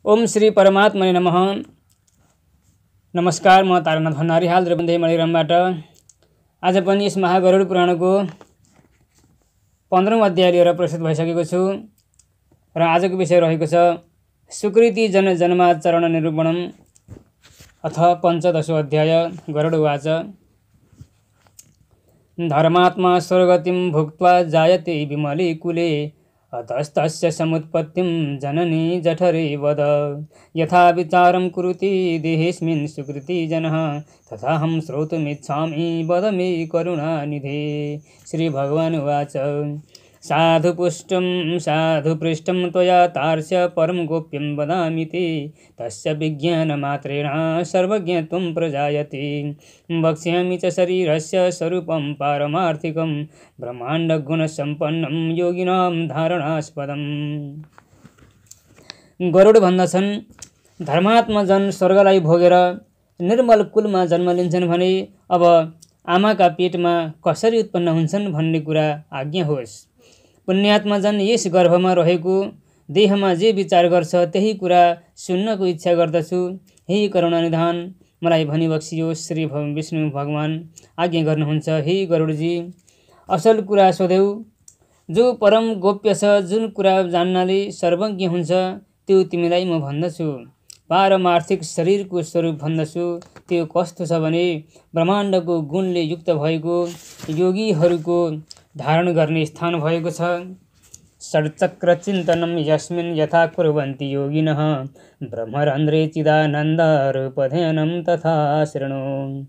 ओम श्री परमात्मने नमः। नमस्कार, म तारानाथ भण्डारी हाल द्रबन्धे मणिरामबाट आज पनि यस महागरुड पुराणको 15औं अध्याय लिएर प्रस्तुत भइसकेको छु र आजको विषय रहेको छ सुकृति जन जन्माचरण निरूपणम अथ पञ्चदशो अध्याय। गरुड उवाच धर्मात्मा स्वर्गतिं भुक्त्वा जायते विमले कुले अतस्तस्य समुत्पत्तिं जननी जठरे वद यथा विचारं कुरुते देहेऽस्मिन् सुकृति जनः तथाहं श्रोतुमिच्छामि वद मे करुणानिधे। श्री भगवान् उवाच साधुपुष्टं साधुपृष्टं त्वया तार्स्य परं गोप्यं वदामि ते तस्य विज्ञानमात्रेण सर्वज्ञत्वं प्रजायते वक्ष्यामि च शरीरस्य स्वरूपं पारमार्थिकं ब्रह्माण्डगुणसम्पन्नं योगिनां धारणास्पदम्। गरुड भन्दछन् धर्मात्मा जन स्वर्गलाई भोगेर निर्मल कुलमा जन्म लिन्छन् भने अब आमाका पेटमा कसरी उत्पन्न हुन्छन् भन्ने कुरा आज्ञा होस्। पुण्यात्मा जन यस गर्भमा रहेको देहमा जे विचार गर्छ त्यही कुरा सुन्नको इच्छा गर्दछु। हे करुणानिधान, मलाई भनी बक्सियोस्। श्री विष्णु भगवान आज्ञा गर्नुहुन्छ। हे गरुडजी, असल कुरा सोध्यौ। जो परम गोप्य छ, जुन कुरा जान्नाले सर्वज्ञ हुन्छ, त्यो तिमीलाई म भन्दछु। पारमार्थिक शरीरको स्वरूप भन्दछु। त्यो कस्तो छ भने ब्रह्माण्डको गुणले युक्त भएको योगीहरूको धारण गर्ने स्थान भएको छ। षड्चक्र चिन्तनं यस्मिन् यथा कुर्वन्ति योगिनः ब्रह्मरन्ध्रे चिदानन्द रूपध्ययनं तथा शृणु।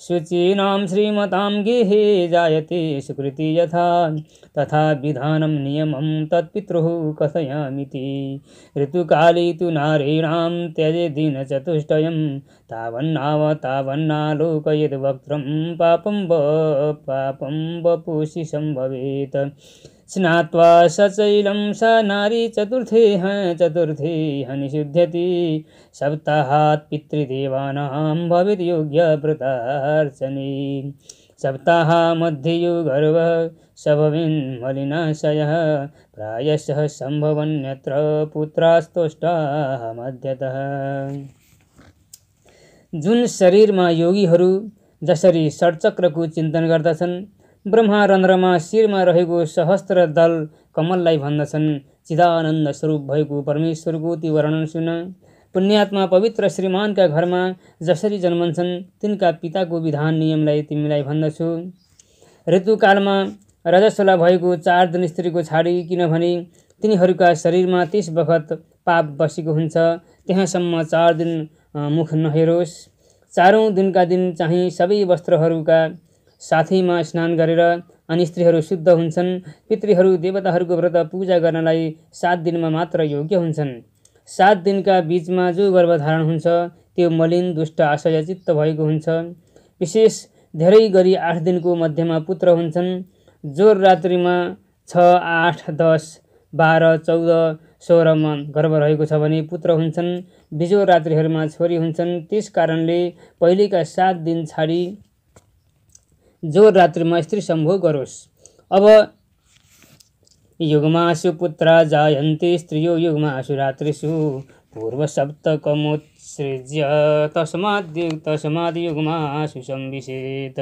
शुचीनां श्रीमतां गेहे जायते सुकृति यथा तथा विधानं नियमं तत्पितृः कथयामिति। ऋतुकाले तु नारीणां त्यजे दिनचतुष्टयं तावन्नालोकयेद् वक्त्रं पापं वपुषि सम्भवेत्। स्नात्वा सचैलं सा नारी चतुर्थे निषिध्यति सप्ताहात् पितृदेवानां भवेत् योग्य व्रतार्चने। सप्ताह मध्ये गर्भः सभवेन् मलिनाशयः प्रायशः सम्भवन्यत्र पुत्रास्तोष्टाः मध्यतः। जुन शरीरमा योगीहरू जसरी षड्चक्रको चिन्तन गर्दछन्, ब्रह्मरन्ध्रमा शिरमा रहेको सहस्त्र दल कमललाई भन्दछन्। चिदानन्द स्वरूप भएको परमेश्वरको त्यो वर्णन सुन। पुण्यात्मा पवित्र श्रीमानका घरमा जसरी जन्मन्छन् तिनका पिताको विधान नियमलाई तिमीलाई भन्दछु। ऋतुकालमा रजस्वला भएको 4 दिन स्त्रीको छाडी, किनभने तिनीहरूका शरीरमा त्यस बखत पाप बसेको हुन्छ। त्यहाँसम्म 4 दिन मुख नहेरोस्। 4औं दिनका दिन चाहिँ सबै वस्त्रहरूका साथैमा स्नान गरेर अनि स्त्रीहरू शुद्ध हुन्छन्। पितृहरू देवताहरूको व्रत पूजा गर्नलाई 7 दिनमा मात्र योग्य हुन्छन्। 7 दिनका बीचमा जो गर्भधारण हुन्छ त्यो मलिन दुष्ट आशय चित्त भएको हुन्छ। विशेष धेरै गरी 8 दिनको मध्यमा पुत्र हुन्छन्। जोर रात्रिमा 6, 8, 10, 12, 14, 16मा गर्भ रहेको छ भने पुत्र हुन्छन्। बिजोर रात्रिहरूमा छोरी हुन्छन्। त्यस कारणले पहिलेका 7 दिन छाडी जोर रात्रिमा स्त्री सम्भोग गरोस्। अब युग्मासु पुत्रा जायन्ते स्त्रियो युग्मासु रात्रिषु पूर्व सप्तकमुत्सृज्य तस्माद् युग्मासु संविशेत्।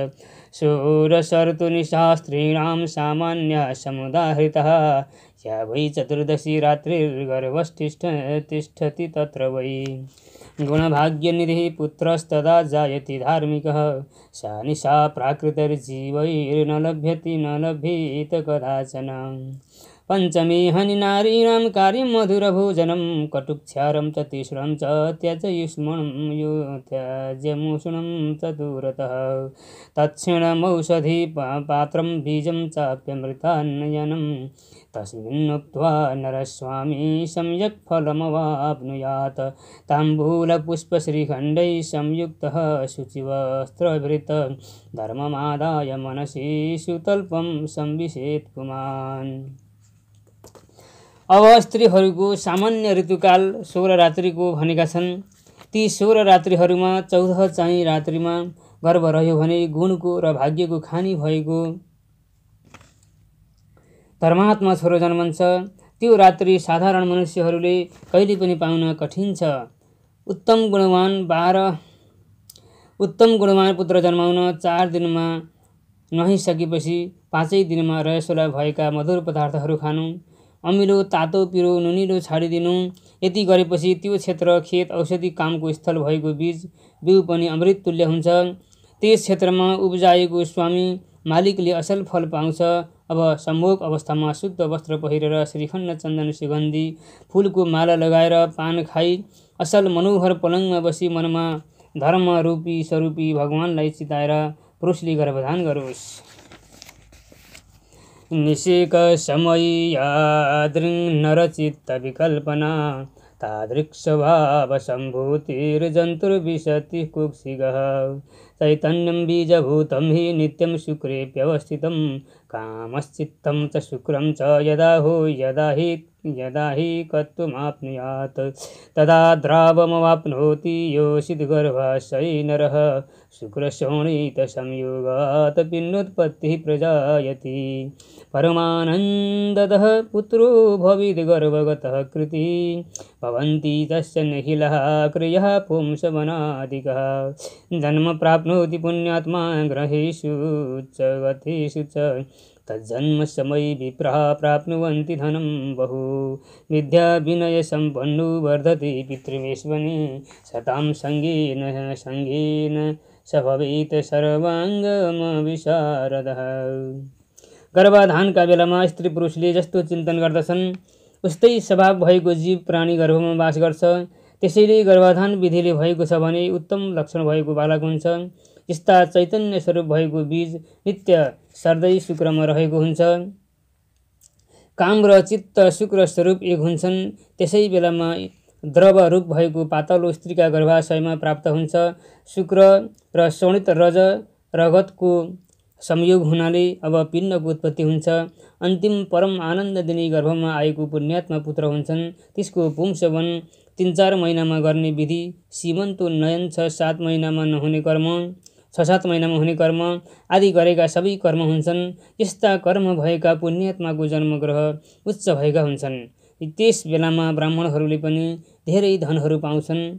शूरसर्तु निशास्त्रीणां सामान्यः समुदाहृतः या वै चतुर्दशी रात्रिर्गर्भस्तिष्ठति तत्र वै। गुणभाग्यनिधिः पुत्रस्तदा जायते धार्मिकः सा निशा प्राकृतिर्जीवैर्न लभ्येत कदाचन। पंचमे हनि नारीणां कार्यं मधुरभोजनं कटुक्षारं च तीक्ष्णं च त्याज्यमुष्णं चतुरतः तत्क्षणमौषधि पात्रं बीजं चाप्यमृतान्नयनं तस्मिन्नुक्त्वा नरस्वामी सम्यक् फलमवाप्नुयात्। ताम्बूलपुष्पश्रीखण्डैः संयुक्तः शुचिवस्त्रभृत् धर्ममादाय मनसि सुतल्पं संविशेत् पुमान्। अब स्त्रीहरूको सामान्य ऋतुकाल 16 रात्रिको भनेका छन्। ती 16 रात्रिहरूमा 14 चाहिँ रात्रिमा गर्भ रह्यो भने गुणको र भाग्यको खानी भएको धर्मात्मा छोरो जन्मन्छ। त्यो रात्रि साधारण मनुष्यहरूले कहिले पनि पाउन कठिन छ। उत्तम गुणवान पुत्र जन्माउन 4 दिनमा नहिसकेपछि 5 दिनमा रयसोला भएका मधुर पदार्थहरू खानु, अमिलो तातो पिरो नुनिलो छाडिदिनु। यति गरेपछि त्यो क्षेत्र खेत औषधि कामको स्थल भएको बिउ पनि अमृत तुल्य हुन्छ। त्यस क्षेत्रमा उब्जाएको स्वामी मालिकले असल फल पाउँछ। अब सम्भोग अवस्थामा शुद्ध वस्त्र पहिरेर श्रीखण्ड चन्दन सुगन्धी फूलको माला लगाएर पान खाई असल मनोहर पलङमा बसी मनमा धर्म रूपी स्वरूपी भगवानलाई चिताएर पुरुषले गर्भधान गरोस्। निषेक समययादृङ् नरचित्त विकल्पना तादृक् स्वभाव सम्भूतिर्जन्तुर्विशति कुक्षिगः चैतन्यं बीजभूतं हि नित्यं शुक्रेऽप्यवस्थितं कामश्चित्तं च शुक्रं च यदा हि कत्वमाप्नुयात् तदा द्रावमवाप्नोति योषितगर्भाशयी नरः शुक्रशोणितसंयोगात् पिण्डोत्पत्तिः प्रजायति परमानन्दतः पुत्रो भवेद्गर्भगतः कृति भवन्ति तस्य निखिलः क्रियः पुंसवनादिकः जन्म प्राप्नोति पुण्यात्मा ग्रहेषु च गतेषु च तज्जन्म समय विप्रः प्राप्नुवन्ति धनं बहु विद्या विनय सम्पन्नो वर्धते पितृमेष्वनि सतां सङ्गेन स भवेत् सर्वाङ्गमविशारदः। गर्भाधानका बेलामा स्त्री पुरुषले जस्तो चिन्तन गर्दछन् उस्तै स्वभाव भएको जीव प्राणी गर्भमा वास गर्छ। त्यसैले गर्भाधान विधिले भएको छ भने उत्तम लक्षण भएको बालक हुन्छ। यस्ता चैतन्य स्वरूप भएको बीज नित्य सर्दै शुक्रमा रहेको हुन्छ। काम र चित्त शुक्र स्वरूप एक हुन्छन्। त्यसै बेलामा द्रव रूप भएको पातलो स्त्रीका गर्भाशयमा प्राप्त हुन्छ। शुक्र र शोणित रज रगतको संयोग हुनाले अब पिण्डको उत्पत्ति हुन्छ। अन्तिम परम आनन्द दिने गर्भमा आएको पुण्यात्मा पुत्र हुन्छन्। त्यसको पुंसवन 3-4 महिनामा गर्ने विधि, सीमन्तोन्नयन 6-7 महिनामा नहुने कर्म, 6-7 महिनामा हुने कर्म आदि गरेका सबै कर्म हुन्छन्। यस्ता कर्म भएका पुण्यात्माको जन्म ग्रह उच्च भएका हुन्छन्। त्यस बेलामा ब्राह्मणहरूले पनि धेरै धनहरू पाउँछन्।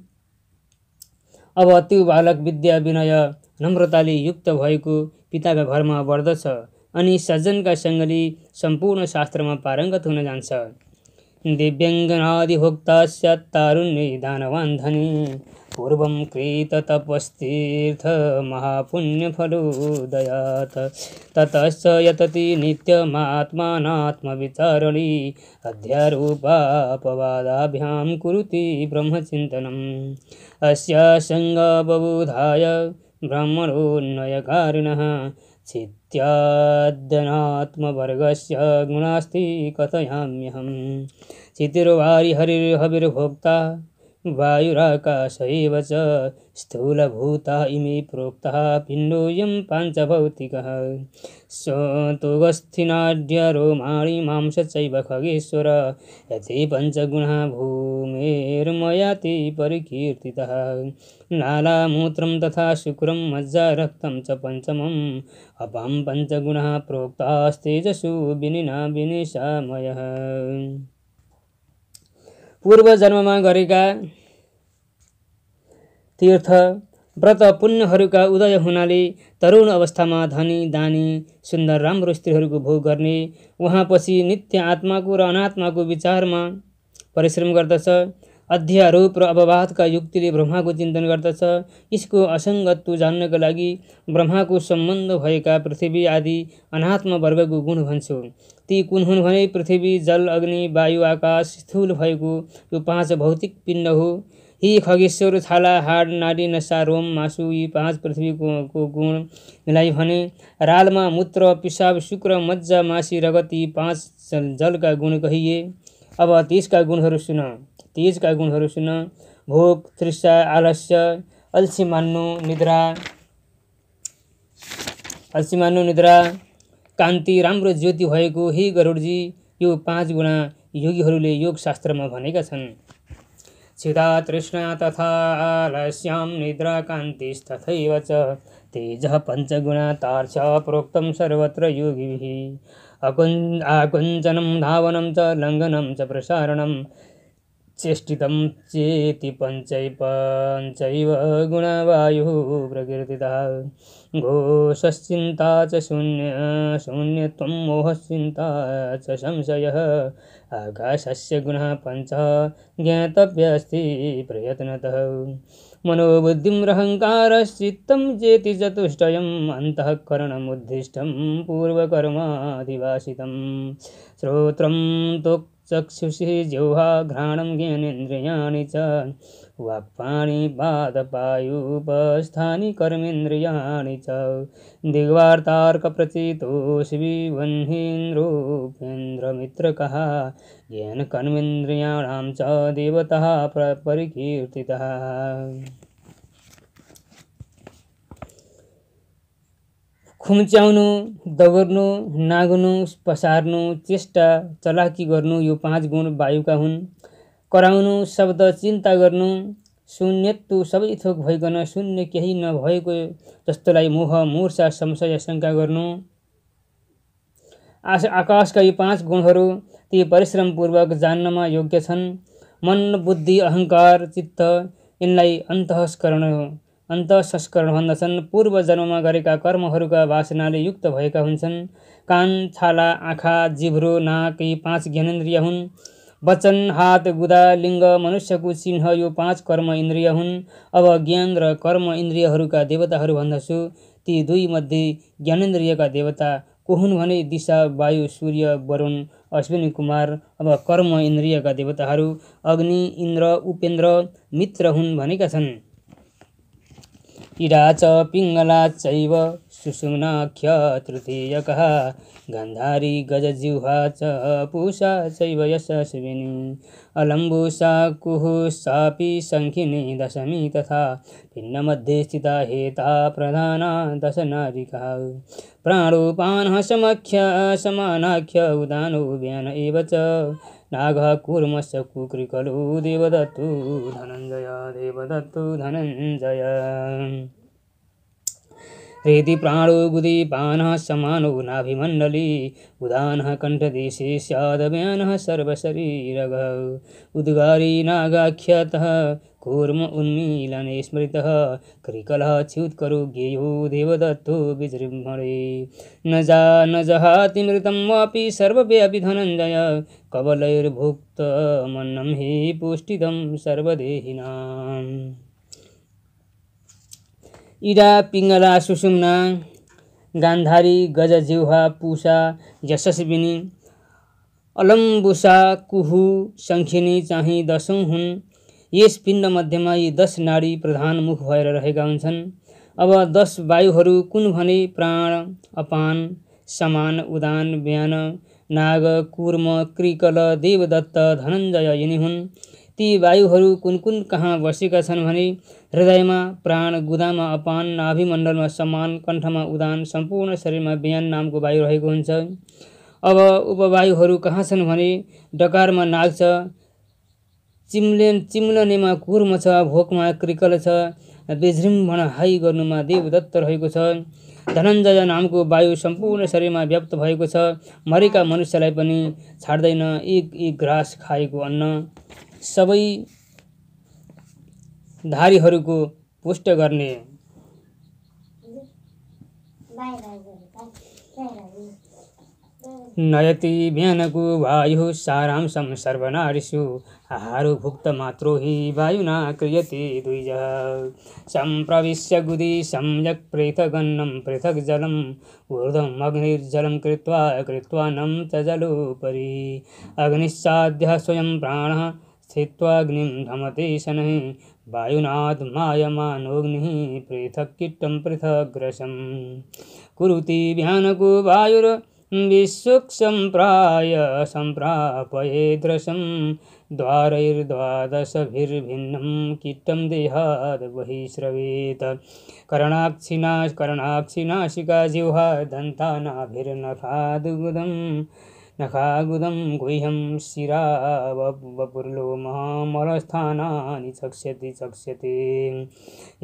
अब त्यो बालक विद्या विनय नम्रताले युक्त भएको पिताका घरमा बढ्दछ अनि सज्जनका सङ्गले सम्पूर्ण शास्त्रमा पारङ्गत हुन जान्छ। दिव्याङ्गनादिभोक्ता स्यात् तारुण्ये दानवान् धनी पूर्वं कृत तपस्तीर्थ महापुण्यफलोदयात् ततश्च यतति नित्यमात्मानात्मविचारणे अध्यारोपापवादाभ्यां कुरुते ब्रह्मचिन्तनम् अस्या सङ्गबबूधाय ब्राह्मणोन्नयकारिणः चित्याद्यनात्मवर्गस्य गुणास्ति कथयाम्यहम् चितिर्वारि हरिर्हविर्भोक्ता वायुराकाश एव च स्थूलभूता इमे प्रोक्तः पिण्डोऽयं पाञ्चभौतिकः सोतोगस्थिनाढ्य रोमाणि मांस चैव खगेश्वर यते पञ्चगुणः भूमेर्मया ते परिकीर्तितः नालामूत्रं तथा शुक्रं मज्जा रक्तं च पञ्चमम् अपां पञ्चगुणः प्रोक्तास्तेजसो विनिना विनिशामयः। पूर्व जन्ममा गरेका तीर्थ व्रत पुण्यहरूका उदय हुनाले तरुण अवस्थामा धनी दानी सुन्दर राम्रो स्त्रीहरूको भोग गर्ने, उहाँपछि नित्य आत्माको र अनात्माको विचारमा परिश्रम गर्दछ। अध्यारोप र अपवादका युक्तिले ब्रह्माको चिन्तन गर्दछ। यसको असङ्गत्व जान्नका लागि ब्रह्माको सम्बन्ध भएका पृथ्वी आदि अनात्म वर्गको गुण भन्छु। ती कुन हुन् भने पृथ्वी जल अग्नि वायु आकाश स्थूल भएको यो 5 भौतिक पिण्ड हो। यी खगेश्वर छाला हाड नाडी नसा रोम मासु यी 5 पृथ्वीको गुण मिलाई भने रालमा मूत्र पिसाब शुक्र मज्जा मासी रगत यी 5 जलका गुण कहिए। अब तेजका गुणहरू सुन। भोग तृष्णा आलस्य अल्छी मान्नु निद्रा कान्ति राम्रो ज्योति भएको। हे गरुडजी यो 5 गुणा योगीहरूले योग शास्त्रमा भनेका छन्। क्षुधा तृष्णा तथा आलस्यां निद्रा कान्तिस्तथैव च तेजः पञ्चगुणा तार्क्ष्य प्रोक्तं सर्वत्र योगिभिः आकुञ्चनं धावनं च लङ्घनं च प्रसारणं चेष्टितं चेति पञ्चैव गुणवायुः प्रकीर्तितः घोषश्चिन्ता च शून्यत्वं मोहश्चिन्ता च संशयः आकाशस्य गुणः पञ्चः ज्ञातव्यस्ति प्रयत्नतः मनोबुद्धिमहङ्कारश्चित्तं चेति चतुष्टयम् अन्तःकरणमुद्दिष्टं पूर्वकर्माधिवासितं श्रोत्रं त्वक् चक्षुषी जिह्वा घ्राणं ज्ञानेन्द्रियाणि च वाक्पाणिपादपायूपस्थानि कर्मेन्द्रियाणि च दिग्वार्तार्कप्रचितोषिविवह्नीन्द्रोपेन्द्रमित्रकः ज्ञानकर्मेन्द्रियाणां च देवतः परिकीर्तितः खुम्च्याउनु, दगुर्नु, नाग्नु, पसार्नु, चेष्टा, चलाकी गर्नु यो 5 गुण वायुका हुन्। कराउनु शब्द चिन्ता गर्नु, शून्यत्व सबै थोक भइकन शून्य केही नभएको जस्तोलाई मोह मूर्छा संशय शङ्का गर्नु। आकाशका यी 5 गुणहरू ती परिश्रमपूर्वक जान्नमा योग्य छन्। मन बुद्धि अहङ्कार चित्त यिनलाई अन्तःस्करण भन्दछन्। पूर्व जन्ममा गरेका कर्महरूका वासनाले युक्त भएका हुन्छन्। कान छाला आँखा जिब्रो नाक यी 5 ज्ञानेन्द्रिय हुन्। वचन हात गुदा लिङ्ग मनुष्यको चिन्ह यो 5 कर्म इन्द्रिय हुन्। अब ज्ञान र कर्म इन्द्रियहरूका देवताहरू भन्दछु। ती 2 मध्ये ज्ञानेन्द्रियका देवता को हुन् भने दिशा वायु सूर्य वरुण अश्विनी कुमार। अब कर्म इन्द्रियका देवताहरू अग्नि इन्द्र उपेन्द्र मित्र हुन् भनेका छन्। इडा च पिङ्गला चैव सुषुम्नाख्य तृतीयकः गान्धारी गजजिह्वा च पूषा चैव यशस्विनी अलम्बुसा कुः सापि शङ्खिनी दशमी तथा पिण्डमध्ये स्थिता हेता प्रधाना 10 नारिकाः प्राणोपानः समाख्य समानाख्य उदानो व्यान एव च नागः कूर्मस्य कुकृकलो देवदत्तो धनञ्जय रेति प्राणो गुदीपानः समानो नाभिमण्डली उदानः कण्ठदेशे स्यादव्यानः सर्वशरीरगः उद्गारी नागाख्यातः कूर्म उन्मीलने स्मृतः कृकलः च्युत्करो ज्ञेयो देवदत्तो विजृम्भणे न जहाति मृतं वापि सर्वव्यापि धनञ्जय कबलैर्भुक्तमन्नं हि पुष्टिदं सर्वदेहिनाम् इडा पिङ्गला सुषुम्ना गान्धारी गजजिह्वा पूषा यशस्विनी अलम्बुसा कुहु शङ्खिनी चाहिँ 10 हुन्। यस पिण्ड मध्यमा यी 10 नाडी प्रधान मुख भएर रहेका हुन्छन्। अब 10 वायुहरू कुन भने प्राण अपान समान उदान व्यान नाग कूर्म कृकल देवदत्त धनञ्जय यिनी हुन्। ती वायुहरू कुन कुन कहाँ बसेका छन् भने हृदयमा प्राण गुदामा अपान नाभिमण्डलमा समान कण्ठमा उदान सम्पूर्ण शरीरमा व्यान नामको वायु रहेको हुन्छ। अब उपवायुहरू कहाँ छन् भने डकारमा नाग छ चिम्लनेमा कूर्म छ भोकमा कृकल छ विजृम्भण हाइ गर्नुमा देवदत्त रहेको छ। धनञ्जय नामको वायु सम्पूर्ण शरीरमा व्याप्त भएको छ। मरेका मनुष्यलाई पनि छाड्दैन। एक ग्रास खाएको अन्न सबै धारीहरूको पुष्ट गर्ने नयति व्यानको वायु सारांशं सर्वनारीषु आहारो भुक्त मात्रो हि वायुना क्रियते द्विजः सम्प्रविश्य गुदी सम्यक् पृथगन्नं पृथक् जलम् ऊर्ध्वम् अग्निर्जलं कृत्वा नं च जलोपरि अग्निस्साध्यः स्वयं प्राणः स्थित्वाग्निं धमते शनैः वायुनाद्मायमानोऽग्निः पृथक् कीटं पृथक् रसं कुरुति व्यानको वायुर्विश्वक्सम्प्राय सम्प्रापयेद्रसं द्वारैर्द्वादशभिर्भिन्नं कीटं देहाद् बहिस्रवेत् करणाक्षि नासिका जिह्वा दन्तानाभिर्नखादुगुदं नखागुदं गुह्यं शिरा वपुर्लोममलस्थानानि चक्ष्यति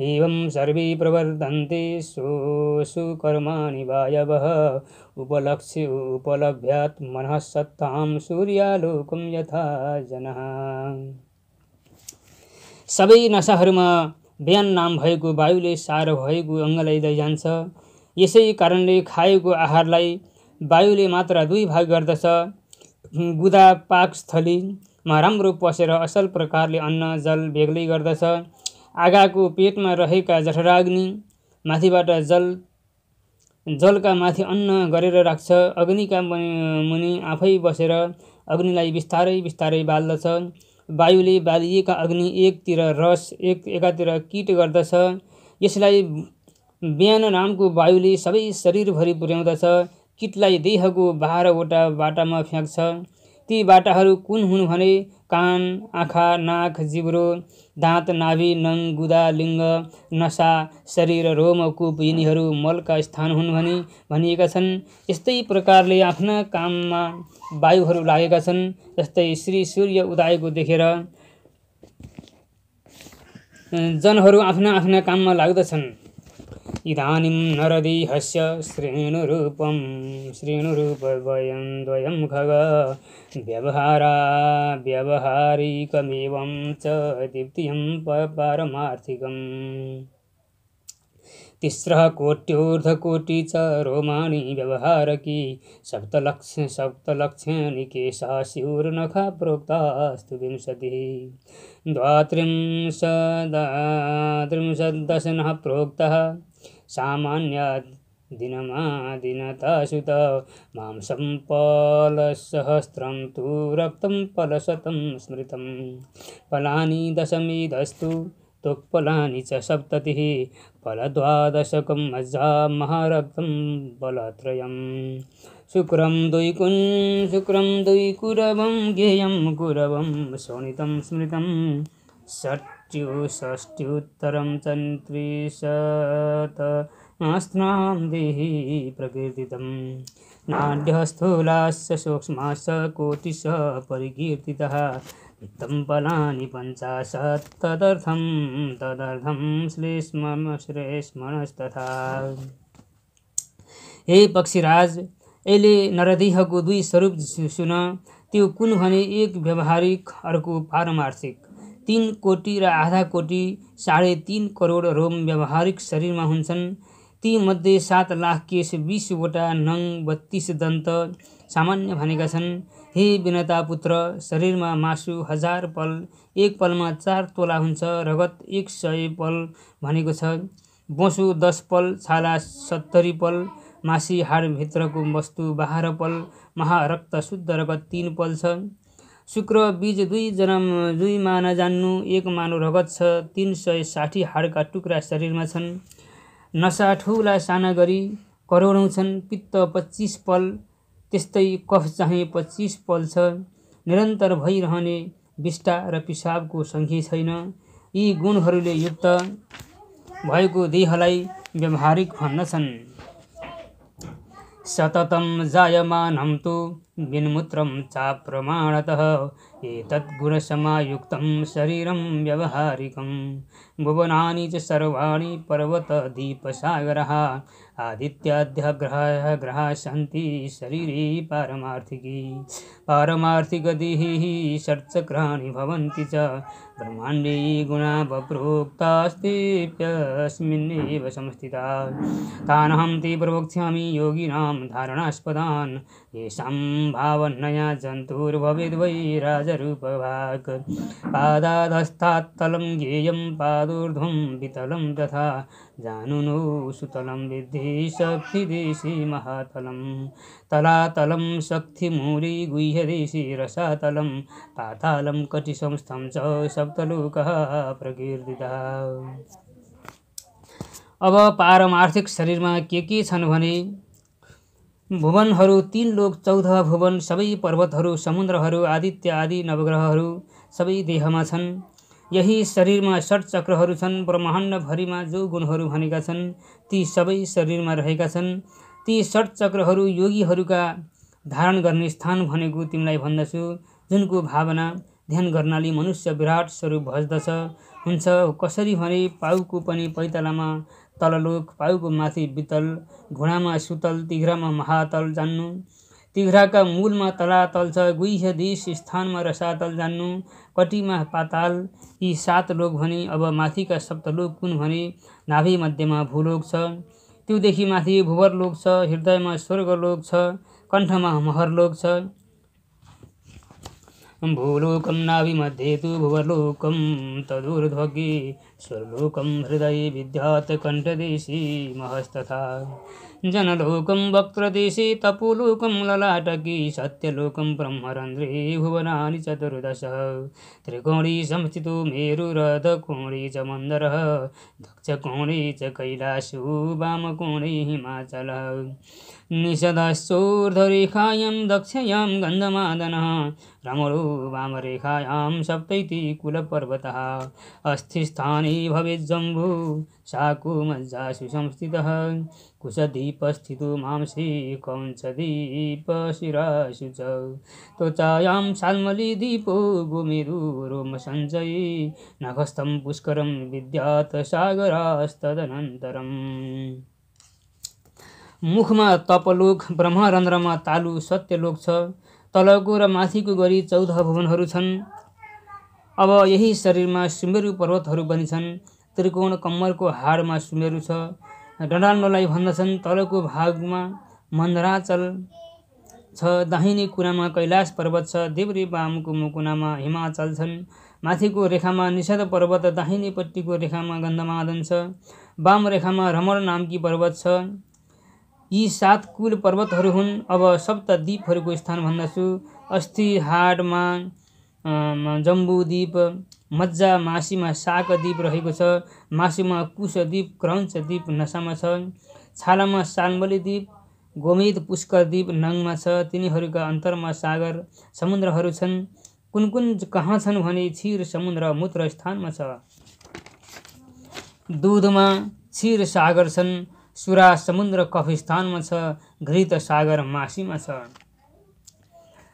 एवं सर्वे प्रवर्तन्ते स्वसु कर्माणि वायवः उपलभ्यात् मनः सत्तां सूर्यालोकं यथा जनः। सबै नशाहरूमा बिहान नाम भएको वायुले सार भएको अङ्गलाई लैजान्छ। यसै कारणले खाएको आहारलाई वायुले मात्र 2 भाग गर्दछ। गुदा पाकस्थलीमा राम्रो पसेर असल प्रकारले अन्न जल बेग्लै गर्दछ। आगाको पेटमा रहेका जठराग्नि माथिबाट जलका माथि अन्न गरेर राख्छ। अग्निका मुनि आफै बसेर अग्निलाई बिस्तारै बिस्तारै बाल्दछ। वायुले बालिएका अग्नि एकतिर रस एकातिर कीट गर्दछ। यसलाई बिहान नामको वायुले सबै शरीरभरि पुर्याउँदछ। कीटलाई देहको 12वटा बाटामा फ्याँक्छ। ती बाटाहरू कुन हुन् भने कान, आँखा, नाक, जिब्रो, दाँत, नाभि, नङ, गुदा, लिङ्ग, नसा, शरीर, रोम, कूप यिनीहरू मलका स्थान हुन् भनिएका छन्। यस्तै प्रकारले आफ्ना काममा वायुहरू लागेका छन्। जस्तै श्री सूर्य उदाएको देखेर जनहरू आफ्ना आफ्ना काममा लाग्दछन्। इदानीं नरदेहस्य श्रेणुरूपद्वयं खग व्यावहारिकमेवं च द्वितीयं पारमार्थिकम्। तिस्रः कोट्योर्धकोटि च रोमाणि व्यवहारकी सप्तलक्षानि केशा स्युर्नखा प्रोक्तास्तु 20 द्वात्रिंशदशनः प्रोक्तः सामान्यादिनमादिनतासुत मांसं पलसहस्रं तु रक्तं पलशतं स्मृतं फलानि 10 तोक्फलानि च 70 फलद्वादशकं मज्जा महारक्तं फलत्रयम् शुक्रं 2 कुरवं ज्ञेयं कुरवं शोणितं स्मृतं षष्ट्युत्तरं च 30 देहि प्रकीर्तितं नाड्यः स्थूलाश्च सूक्ष्माश्च कोटिशः परिकीर्तितः वित्तं फलानि 50 तदर्थं श्लेष्मनस्तथा। हे पक्षीराज, यसले नरदेहको 2 स्वरूप सुन। त्यो कुन भने एक व्यावहारिक, अर्को पारमार्थिक। 3 कोटी र आधा कोटी 3.5 करोड रोम व्यावहारिक शरीरमा हुन्छन्। ती मध्ये 7 लाख केश, 20वटा नङ, 32 दन्त सामान्य भनेका छन्। हे विनता पुत्र, शरीरमा मासु 1000 पल, एक पलमा 4 तोला हुन्छ। रगत 100 पल भनेको छ। बोसो 10 पल, छाला 70 पल, मासी हाडभित्रको वस्तु 12 पल, महारक्त शुद्ध रगत 3 पल छ। शुक्र बीज 2 मा नजान्नु, 1 मानो रगत छ। 360 हाडका टुक्रा शरीरमा छन्। नसा ठुला साना गरी करोडौँ छन्। पित्त 25 पल, त्यस्तै कफ चाहिँ 25 पल छ। निरन्तर भइरहने विष्टा र पिसाबको सङ्ख्या छैन। यी गुणहरूले युक्त भएको देहलाई व्यावहारिक भन्दछन्। सततं जायमानं तु विन्मूत्रं चाप्रमाणतः एतत् गुणसमायुक्तं शरीरं व्यावहारिकं। भुवनानि च सर्वाणि पर्वतदीपसागरः आदित्याद्यः ग्रहाः सन्ति शरीरे पारमार्थिकदेहे षट्चक्राणि भवन्ति च ब्रह्माण्डे गुणा प्रोक्तास्तेऽप्यस्मिन्नेव संस्थिताः। तानहं ते प्रवक्ष्यामि योगिनां धारणास्पदान् येषां भावनया जन्तुर्भवेद्वै राजरूपभाक्। पादाधस्तात्तलं ज्ञेयं पादोर्ध्वं वितलं तथा जानुनो सुतलं विद्धि शक्तिदेशे महातलं। तलातलं शक्तिमूले गुह्यदेशे रसातलं पातालं कटिसंस्थं च सप्तलोकः प्रकीर्तितः। अब पारमार्थिक शरीरमा के छन् भने भुवनहरू 3 लोक, 14 भुवन, सबै पर्वतहरू, समुद्रहरू, आदित्य आदि नवग्रहहरू सबै देहमा छन्। यही शरीरमा 6 चक्रहरू छन्। ब्रह्माण्डभरिमा जो गुणहरू भनेका छन् ती सबै शरीरमा रहेका छन्। ती 6 चक्रहरू योगीहरूका धारण गर्ने स्थान भनेको तिमीलाई भन्दछु, जुनको भावना ध्यान गर्नाले मनुष्य विराट स्वरूप भज्दछ। हुन्छ कसरी भने पाउको पनि पैतालामा तललोक, पाउको माथि वितल, घुँडामा सुतल, तिघ्रामा महातल जान्नु। तिघ्राका मूलमा तलातल छ, गुह्य देश स्थानमा रसातल जान्नु। कटिमा पाताल, यी 7 लोक भने। अब माथिका सप्तलोक कुन भने? नाभि मध्यमा भूलोक छ, त्योदेखि माथि भुवरलोक छ, हृदयमा स्वर्गलोक छ, कण्ठमा महरलोक छ। भूलोकं नाभि मध्ये तु भुवरलोकं तदूर्ध्वगे, स्वर्गलोकं हृदये विद्यात् कण्ठदेशे महस्तथा। जनलोकं वक्त्रदेशे, तपोलोकं ललाटके, सत्यलोकं ब्रह्मरन्ध्रे, भुवनानि 14। त्रिकोणे संस्थितो मेरुरर्धकोणे च मन्दरः, दक्षकोणे च कैलासो, वामकोणे हिमाचलः। निषदश्चोर्ध्वरेखायां दक्षयां गन्धमादनः, रमणो वामरेखायां सप्तैति कुलपर्वतः। अस्थिस्थाने भवेज्जम्बू, शाको मज्जासु संस्थितः, कुशदीपस्थितो मांसे, कौञ्चदीपशिरासु च। त्वचायां शाल्मलीदीपो, गोमेरुरोमसञ्चये, नभस्थं पुष्करं विद्यात् सागरास्तदनन्तरम्। मुखमा तपलोक, ब्रह्मरन्ध्रमा तालु सत्यलोक छ। तलको र माथिको गरी 14 भुवनहरू छन्। अब यही शरीरमा सुमेरु पर्वतहरू पनि छन्। त्रिकोण कम्मरको हाडमा सुमेरु छ। डडाल्नलाई भन्दछन्। तलको भागमा मन्दराचल छ, दाहिने कुनामा कैलाश पर्वत छ, देब्रे वामको मुकुनामा हिमाचल छन्। माथिको रेखामा निषद पर्वत, दाहिनेपट्टिको रेखामा गन्धमादन छ, वाम रेखामा रमण नामकी पर्वत छ। यी 7 कुल पर्वतहरू हुन्। अब सप्तद्वीपहरूको स्थान भन्दछु। अस्थि हाडमा जम्बूद्वीप, मज्जा मासीमा शाकद्वीप रहेको छ, मासुमा कुशद्वीप, क्रौञ्चद्वीप नसामा छ, छालामा शाल्मलीद्वीप, गोमेद पुष्करद्वीप नङमा छ। तिनीहरूका अन्तरमा सागर समुद्रहरू छन्। कुन कुन कहाँ छन् भने क्षीर समुद्र मूत्र स्थानमा छ। दूधमा क्षीर सागर छन्। सुरा समुद्र कफ स्थानमा छ, घृत सागर मासीमा छ।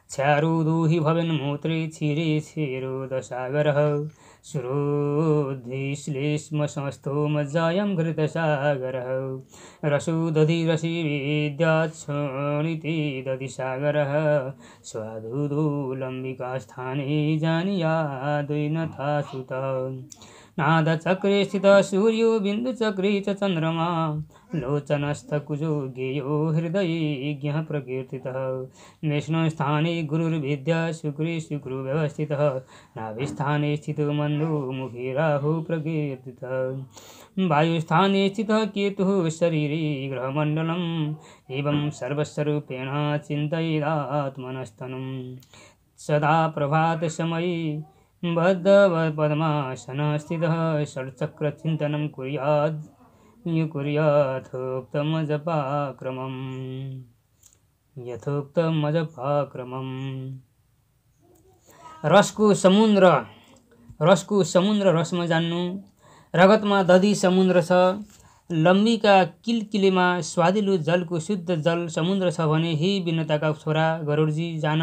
क्षारोदो हि भवेन् मूत्रे, क्षीरे क्षीरोद सागरः, सुरोद्धि समस्तो मज्जायां घृत सागरः। रसो दधि रसि विद्याच्छोणिते दधि सागरः, स्वादुदो लम्बिका स्थाने जानीयाद्वैनथा सुतः। नादचक्रे स्थितः सूर्यो, बिन्दुचक्रे च चन्द्रमा, लोचनस्थकुजो ज्ञेयो, हृदये ज्ञः प्रकीर्तितः। विष्णुस्थाने गुरुर्विद्या, शुक्रे शुक्रो व्यवस्थितः, नाभिस्थाने स्थितो मन्दो, मुखे राहु प्रकीर्तितः। वायुस्थाने स्थितः केतुः, शरीरे ग्रहमण्डलम्, एवं सर्वस्वरूपेण चिन्तयेदात्मनस्तनुं। सदा प्रभातसमये बद्धपद्मासनः स्थितः, षट्चक्रचिन्तनं कुर्यात् यथोक्तमजपाक्रमम्। रसको समुद्र रसमा जान्नु। रगतमा दधी समुद्र छ। लम्बीका किलकिलेमा स्वादिलो जलको शुद्ध जल समुद्र छ भने हे विनताका छोरा गरुडजी जान।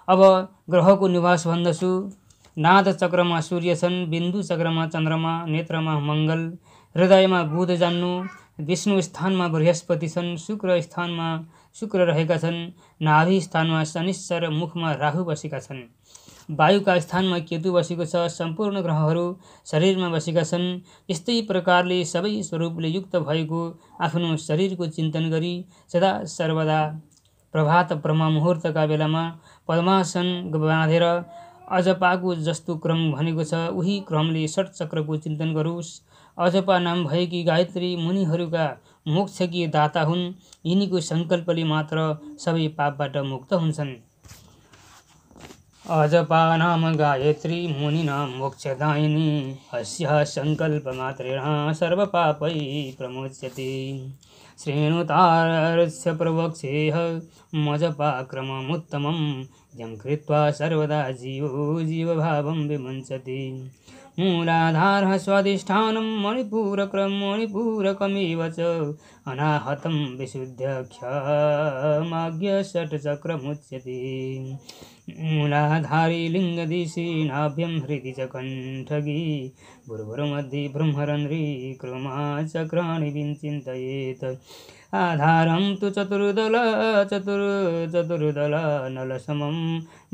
अब ग्रहको निवास भन्दछु। नाद चक्रमा सूर्य छन्, बिन्दु चक्रमा चन्द्रमा, नेत्रमा मङ्गल, हृदयमा बुध जान्नु। विष्णु स्थानमा बृहस्पति छन्, शुक्र स्थानमा शुक्र रहेका छन्, नाभि स्थानमा शनिश्चर, मुखमा राहु बसेका छन्, वायुका स्थानमा केतु बसेको छ। सम्पूर्ण ग्रहहरू शरीरमा बसेका छन्। यस्तै प्रकारले सबै स्वरूपले युक्त भएको आफ्नो शरीरको चिन्तन गरी सदा सर्वदा प्रभात ब्रह्म मुहुर्तका बेलामा पद्मासन बाँधेर अजपाको जस्तो क्रम भनेको छ, उही क्रमले षट्चक्रको चिन्तन गरोस्। अजपा नाम भएकी गायत्री मुनिहरूका मोक्षकी दाता हुन्। यिनीको सङ्कल्पले मात्र सबै पापबाट मुक्त हुन्छन्। अजपा नाम गायत्री मुनिनां मोक्षदायिनी, अस्याः सङ्कल्पमात्रेण सर्वपापै प्रमुच्यते। श्रेणुतारस्य प्रवक्ष्येह मजपाक्रममुत्तमं, यं कृत्वा सर्वदा जीवो जीवभावं विमुञ्चति। मूलाधारः स्वाधिष्ठानं मणिपूरकमेव च अनाहतं विशुद्ध्यक्षमाज्ञषट्चक्रमुच्यते मूलाधारी लिङ्गदिशि नाभ्यं हृदि च कण्ठगी भुर्भुर्मध्ये ब्रह्मरन्ध्री क्रमाचक्राणि विचिन्तयेत् आधारं तु चतुर्दलनलसमं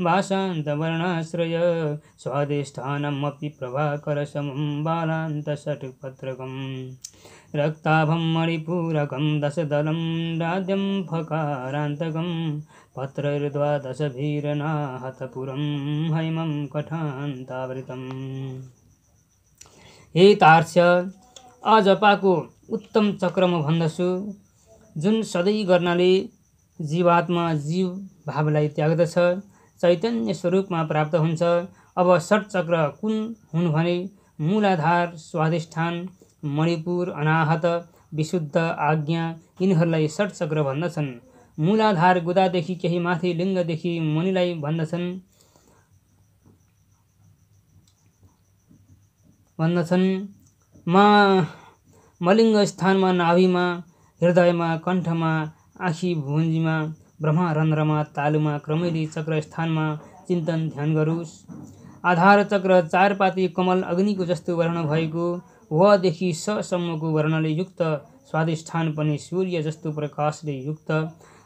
भाषान्तवर्णाश्रय स्वाधिष्ठानमपि प्रभाकरसमं बालान्तषट्पत्रकम् रक्ताभं मणिपूरकं दशदलं राज्यं फकारान्तकं पत्रैर्द्वादशभिरनाहतपुरं हैमं कठान्तावृतम्। हे तार्क्ष्य, अजपाको उत्तम चक्र म भन्दछु, जुन सधैँ गर्नाले जीवात्मा जीव भावलाई त्याग्दछ, चैतन्य स्वरूपमा प्राप्त हुन्छ। अब षट चक्र कुन हुन् भने मूलाधार, स्वाधिष्ठान, मणिपुर, अनाहत, विशुद्ध, आज्ञा, यिनीहरूलाई षट चक्र भन्दछन्। मूलाधार गुदादेखि केही माथि लिङ्गदेखि मुनिलाई भन्दछन्। मलिङ्ग स्थानमा नाभिमा, हृदयमा, कण्ठमा, आँखी भुन्जीमा, ब्रह्मरन्ध्रमा, तालुमा, क्रमैली चक्र स्थानमा चिन्तन ध्यान गरोस्। आधार चक्र चारपाती कमल अग्निको जस्तो वर्ण भएको, वदेखि ससम्मको वर्णले युक्त, स्वाधिष्ठान पनि सूर्य जस्तो प्रकाशले युक्त,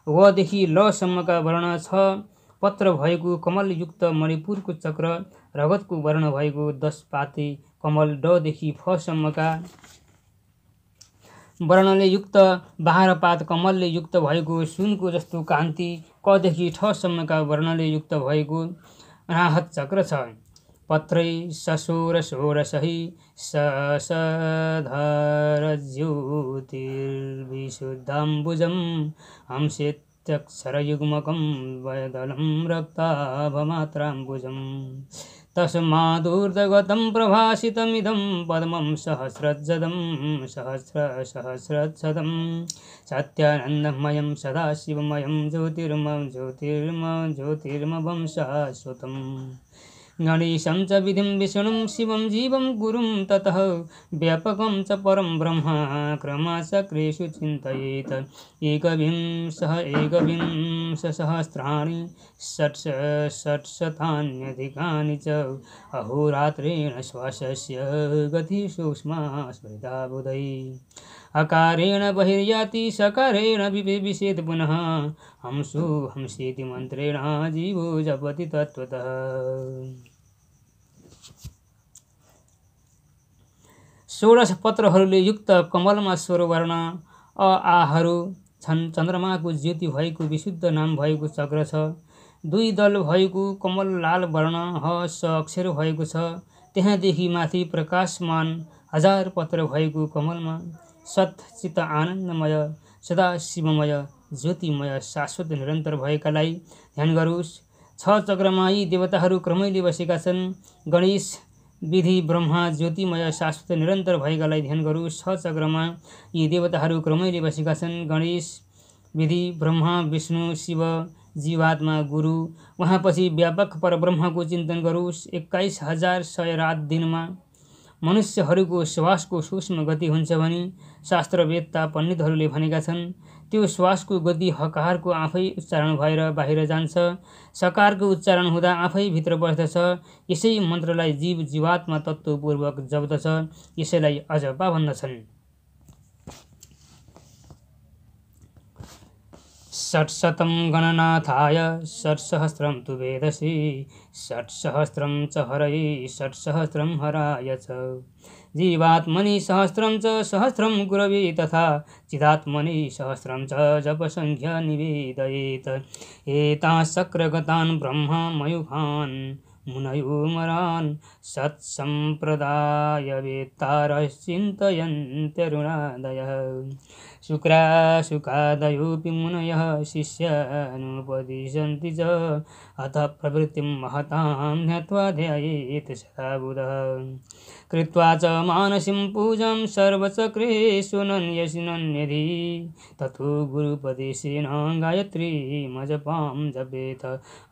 वदेखि लसम्मका वर्ण 6 पत्र भएको कमलयुक्त मणिपुरको चक्र, रगतको वर्ण भएको 10 पाते कमल डदेखि फसम्मका वर्णले युक्त, 12 पात कमलले युक्त भएको सुनको जस्तो कान्ति, कदेखि ठसम्मका वर्णले युक्त भएको अनाहत चक्र छ। पत्रै सषोडशहि सधरज्योतिर्विशुद्धाम्बुजं हंसेत्यक्षरयुग्मकं वयदलं रक्ताभमात्राम्बुजम् तस्मादूर्ध्वगतं प्रभासितमिदं पद्मं सहस्रजदं सहस्रशतं सत्यानन्दमयं सदाशिवमयं ज्योतिर्मं शाश्वतम् गणेशं च विधिं विष्णुं शिवं जीवं गुरुं ततः व्यापकं च परं ब्रह्म क्रमचक्रेषु चिन्तयेत् एकविंशसहस्राणि षट्शतान्यधिकानि च अहोरात्रेण श्वासस्य गतिसूक्ष्मा स्मृता बुधैः अकारेण बहिर्याति सकारेण विषेद पुनः हंसो हंसेति मन्त्रेण जीवो जपति तत्त्वतः। षोडश पत्रहरूले युक्त कमलमा 16 वर्ण आहरू छन्। चन्द्रमाको ज्योति भएको विशुद्ध नाम भएको चक्र छ। 2 दल भएको कमल लाल वर्ण ह स अक्षर भएको छ। त्यहाँदेखि माथि प्रकाशमान 1000 पत्र भएको कमलमा सत चित्त आनन्दमय सदा शिवमय ज्योतिमय शाश्वत निरन्तर भएकालाई ध्यान गरोस्। 6 चक्रमा यी देवताहरू क्रमैले बसेका छन्। गणेश विधि ब्रह्मा ज्योतिमय शाश्वत निरन्तर भएकालाई ध्यान गरोस्। 6 चक्रमा यी देवताहरू क्रमैले बसेका छन्। गणेश विधि ब्रह्मा विष्णु शिव जीवात्मा गुरु। वहाँपछि व्यापक परब्रह्मको चिन्तन गरोस्। 21,100 रात दिनमा मनुष्यहरूको श्वासको सूक्ष्म गति हुन्छ भनी शास्त्रवेत्ता पण्डितहरूले भनेका छन्। त्यो श्वासको गति हकारको आफै उच्चारण भएर बाहिर जान्छ। सकारको उच्चारण हुँदा आफै भित्र बस्दछ। यसै मन्त्रलाई जीव जीवात्मा तत्त्वपूर्वक जप्दछ। यसैलाई अजपा भन्दछन्। षट्शतं गणनाथाय षट्सहस्रं तु वेदसि षट्सहस्रं च हरये षट्सहस्रं हराय च जीवात्मनि सहस्रं च सहस्रं गुरवे तथा चिदात्मनि सहस्रं च जपसंख्या निवेदयेत् एतान् शक्रगतान् ब्रह्ममयूखान् मुनयोमरान् सत्सम्प्रदायवेत्तारश्चिन्तयन्त्यरुणादयः शुक्राशुकादयोऽपि मुनयः शिष्यानुपदिशन्ति च अतः प्रवृत्तिं महतां ज्ञात्वा ध्यायेत् सदा बुधः कृत्वा च मानसीं पूजां सर्वचक्रेषु नन्यधि ततो गुरुपदेशेन गायत्रीमजपां जपेत्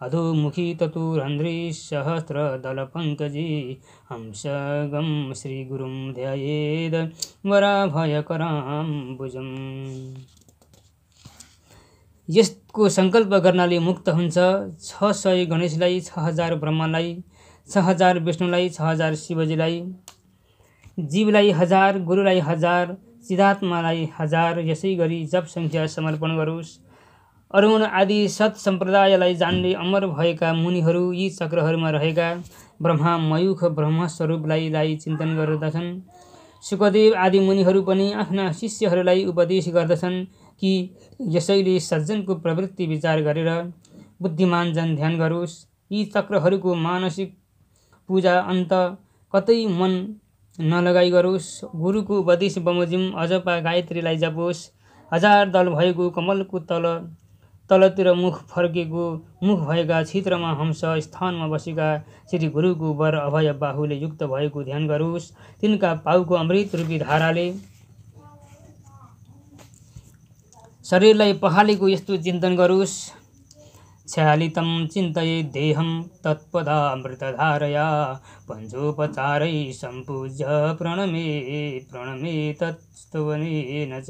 अधोमुखी ततुरन्ध्री स सहस्रदलपङ्कजी हंसगं श्रीगुरुं ध्यायेद वराभयकराम्बुजम्। यसको सङ्कल्प गर्नाले मुक्त हुन्छ। 600 गणेशलाई, 6000 ब्रह्मालाई, 6000 विष्णुलाई, 6000 शिवजीलाई, जीवलाई 1000, गुरुलाई 1000, चिदात्मालाई 1000। यसै गरी जप सङ्ख्या समर्पण गरोस्। अरुण आदि सत सम्प्रदायलाई जान्ने अमर भएका मुनिहरू यी चक्रहरूमा रहेका ब्रह्मा मयूख ब्रह्मस्वरूपलाई चिन्तन गर्दछन्। सुखदेव आदि मुनिहरू पनि आफ्ना शिष्यहरूलाई उपदेश गर्दछन् कि यसैले सज्जनको प्रवृत्ति विचार गरेर बुद्धिमान जन ध्यान गरोस्। यी चक्रहरूको मानसिक पूजा अन्त कतै मन नलगाई गरोस्। गुरुको उपदेश बमोजिम अजपा गायत्रीलाई जपोस्। 1000 दल भएको कमलको तलतिर मुख फर्केको मुख भएका क्षेत्रमा हंस स्थानमा बसेका श्री गुरुको वर अभय बाहुले युक्त भएको ध्यान गरोस्। तिनका पाउको अमृत रूपी धाराले शरीरलाई पखालेको यस्तो चिन्तन गरोस्। छ्यालितं चिन्तये देहं तत्पदामृतधारया पञ्चोपचारै सम्पूज्य प्रणमे तत्स्तवनेन च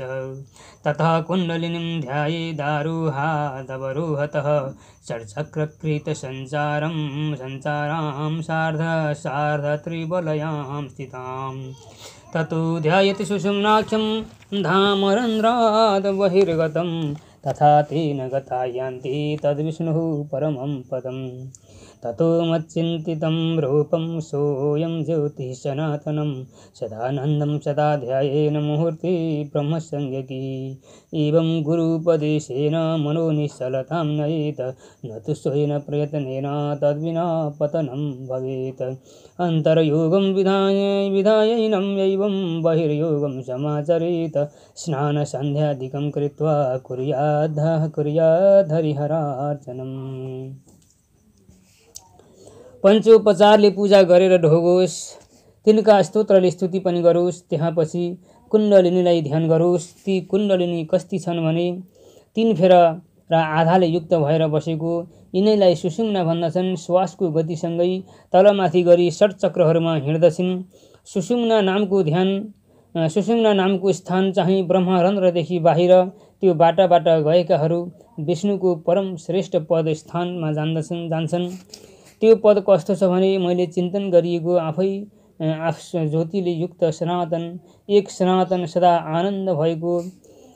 ततः कुण्डलिनीं ध्यायेदारोहादवरोहतः षट्चक्रकृतसञ्चारां सार्धत्रिवलयां स्थितां ततो ध्यायति सुषुम्नाख्यं धामरन्ध्रात् बहिर्गतं तथा तेन गता यान्ति तद्विष्णुः परमं पदम् ततो मच्चिन्तितं रूपं सोऽयं ज्योतिः सनातनं सदानन्दं सदा ध्यायेन मुहूर्ते ब्रह्मसंज्ञकी एवं गुरुपदेशेन मनो निश्चलतां नयेत् न तु स्वेन प्रयत्नेन तद्विना पतनं भवेत् अन्तर्योगं विधायैनं एवं बहिर्योगं समाचरेत् स्नानसन्ध्यादिकं कृत्वा कुर्याद् हरिहरार्चनम्। पञ्चोपचारले पूजा गरेर ढोगोस्। तिनका स्तोत्रले स्तुति पनि गरोस्। त्यसपछि कुण्डलिनीलाई ध्यान गरोस्। ती कुण्डलिनी कस्ती छन् भने 3 फेर र आधाले युक्त भएर बसेको यिनैलाई सुषुम्ना भन्दछन्। श्वासको गतिसँगै तलमाथि गरी 6 चक्रहरूमा हिँड्दछिन्। सुषुम्ना नामको स्थान चाहिँ ब्रह्मरन्ध्रदेखि बाहिर त्यो बाटाबाट गएकाहरू विष्णुको परम श्रेष्ठ पद स्थानमा जान्छन्। त्यो पद कस्तो छ भने मैले चिन्तन गरिएको आफै ज्योतिले युक्त सनातन सदा आनन्द भएको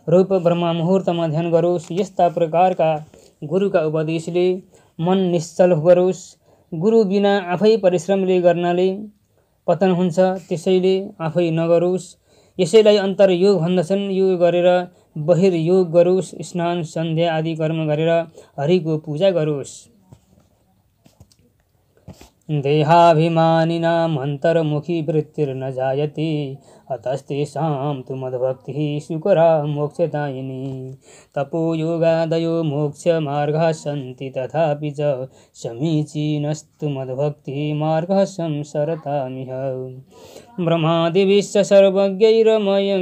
रूप ब्रह्मा मुहुर्तमा ध्यान गरोस्। यस्ता प्रकारका गुरुका उपदेशले मन निश्चल गरोस्। गुरु बिना आफै परिश्रमले गर्नाले पतन हुन्छ, त्यसैले आफै नगरोस्। यसैलाई अन्तर्योग भन्दछन्। यो गरेर बहिर्योग गरोस्। स्नान सन्ध्या आदि कर्म गरेर हरिको पूजा गरोस्। देहाभिमानिनाम् अन्तर्मुखी वृत्तिर्न जायते अतस्तेषां तु मद्भक्तिः सुकरा मोक्षदायिनी तपोयोगादयो मोक्षमार्गाः सन्ति तथापि च समीचीनस्तु मद्भक्तिः मार्गः संसरतामिह ब्रह्मादिभिश्च सर्वज्ञैरयमेव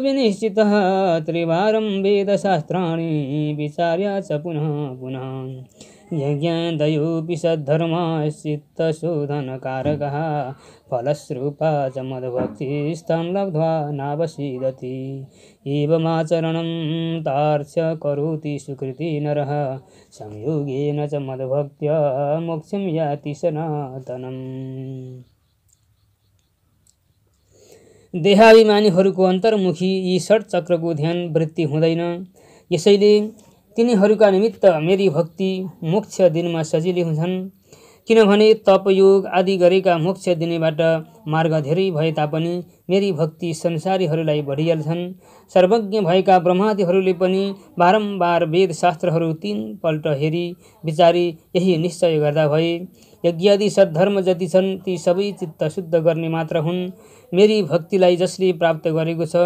विनिश्चितः त्रिवारं वेदशास्त्राणि विचार्य च पुनः पुनः यज्ञादयोऽपि सद्धर्माश्चित्तशोधनकारकः फलस्रूपा च मद्भक्तिस्तां लब्ध्वा नावसीदति एवमाचरणं तार्क्ष्य करोति सुकृति नरः संयोगेन च मद्भक्त्या मोक्षं याति सनातनम्। देहाभिमानीहरूको अन्तर्मुखी यी 6 चक्रको ध्यान वृत्ति हुँदैन। यसैले तिनीहरूका निमित्त मेरी भक्ति मोक्ष दिनमा सजिलै हुन्छन्। किनभने तपयोग आदि गरेका मोक्ष दिनेबाट मार्ग धेरै भए तापनि मेरी भक्ति संसारीहरूलाई बढिहाल्छन्। सर्वज्ञ भएका ब्रह्मादिहरूले पनि बारम्बार वेद शास्त्रहरू 3 पल्ट हेरी विचारी यही निश्चय गर्दा भए यज्ञादि सद्धर्म जति छन् ती सबै चित्त शुद्ध गर्ने मात्र हुन्। मेरी भक्तिलाई जसले प्राप्त गरेको छ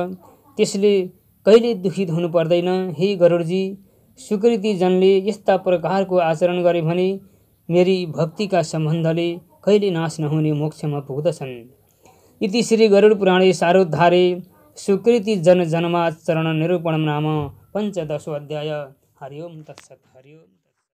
त्यसले कहिले दुखित हुनु पर्दैन। हे गरुडजी, सुकृति जनले यस्ता प्रकारको आचरण गरे भने मेरी भक्तिका सम्बन्धले कहिले नाश नहुने मोक्षमा पुग्दछन्। इति श्री गरुड पुराणे सारोद्धारे सुकृति जन जन्माचरण निरूपणम नाम 15 अध्याय। हरि ओम तत्सत्। हरि ओम।